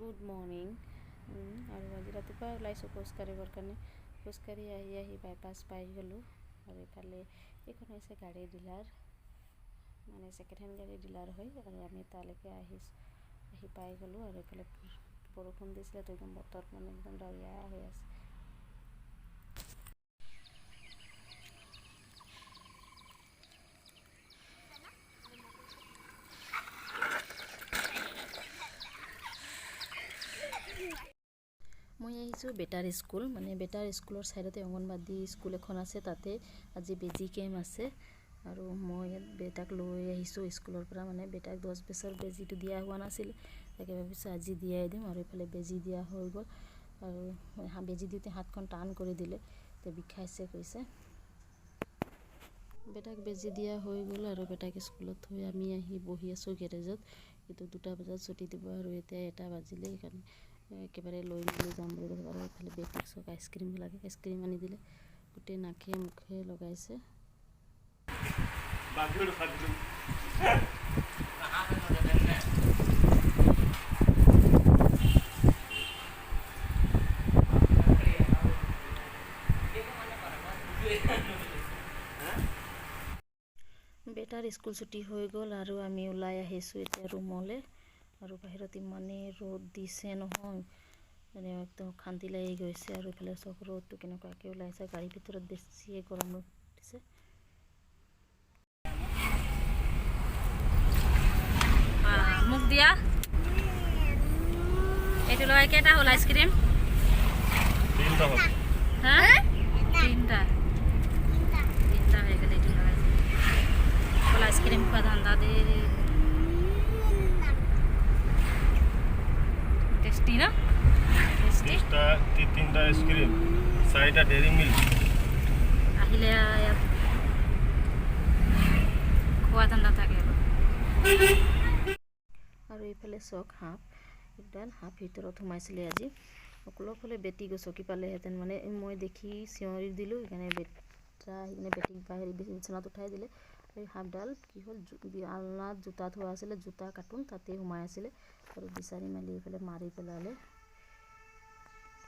Good morning. আৰু আজি ৰাতিপুৱা ওলাইছোঁ খোজ কাঢ়িবৰ কাৰণে। খোজকাঢ়ি আহি বাইপাছ পাই গ'লোঁ। আৰু ইফালে এইখন হৈছে গাড়ী ডিলাৰ, মানে ছেকেণ্ড হেণ্ড গাড়ী ডিলাৰ হয়। আৰু আমি তালৈকে আহি পাই গ'লোঁ। আৰু এইফালে বৰষুণ দিছিলে, তো একদম বতৰ মানে একদম ডাৱৰীয়া হৈ আছে। মই আহিছোঁ বেটাৰ স্কুল, মানে বেটাৰ স্কুলৰ ছাইডতে অংগনবাদী স্কুল এখন আছে। তাতে আজি বেজি কেম্প আছে। আৰু মই ইয়াত বেটাক লৈ আহিছোঁ স্কুলৰ পৰা। মানে বেটাক 10 বছৰ বেজিটো দিয়া হোৱা নাছিল, তাকে ভাবিছোঁ আজি দিয়াই দিম। আৰু এইফালে বেজি দিয়া হৈ গ'ল। আৰু বেজি দিওঁতে হাতখন টান কৰি দিলে, তো বিষাইছে কৈছে। বেটাক বেজি দিয়া হৈ গ'ল। আৰু বেটাক স্কুলত থৈ আমি আহি বহি আছোঁ গেৰেজত। কিন্তু 2টা বজাত ছুটি দিব, আৰু এতিয়া 1টা বাজিলে। সেইকাৰণে একেবাৰে লৈ মেলি যাম বুলি কৈছে। আৰু এইফালে বেটিক চক আইচক্ৰীম লাগে, আইচক্ৰীম আনি দিলে। গোটেই নাকে মুখে লগাইছে। বেটাৰ স্কুল ছুটি হৈ গ'ল, আৰু আমি ওলাই আহিছোঁ এতিয়া ৰুমলৈ। আৰু বাহিৰত ইমানেই ৰ'দ দিছে নহয়, মানে একদম শান্তি লাগি গৈছে। আৰু এইফালে চব ৰ'দটো কেনেকুৱাকৈ ওলাইছে, গাড়ীৰ ভিতৰত বেছিয়ে গৰম উঠিছে। মোক দিয়া এইটো লগাই কেইটা হ'ল আইচক্ৰীম? 3টা হ'ল। হা 3টা হৈ গ'ল। এইটো লগাইছে অকল আইচক্ৰীম খোৱা ধান্দা দে। টেষ্টি ন? টেষ্টি। 3টা আইচক্ৰীম, 4টা ডেইৰী মিল্ক। আহিলে ইয়াত খোৱা ধান্দা থাকে। আৰু এইফালে চক সাপ, একডাল সাপ ভিতৰত সোমাইছিলে আজি। অলপ হ'লে বেটি গছকি পালেহেঁতেন, মানে মই দেখি চিঞৰি দিলোঁ। সেইকাৰণে বেটা সেইকাৰণে বেটিক বাহিৰ বিচনাত উঠাই দিলে। এই সাপডাল কি হ'ল, আলনাত জোতা থোৱা আছিলে, জোতা কাৰ্টুন তাতে সোমাই আছিলে। আৰু বিচাৰি মেলি এইফালে মাৰি পেলালে।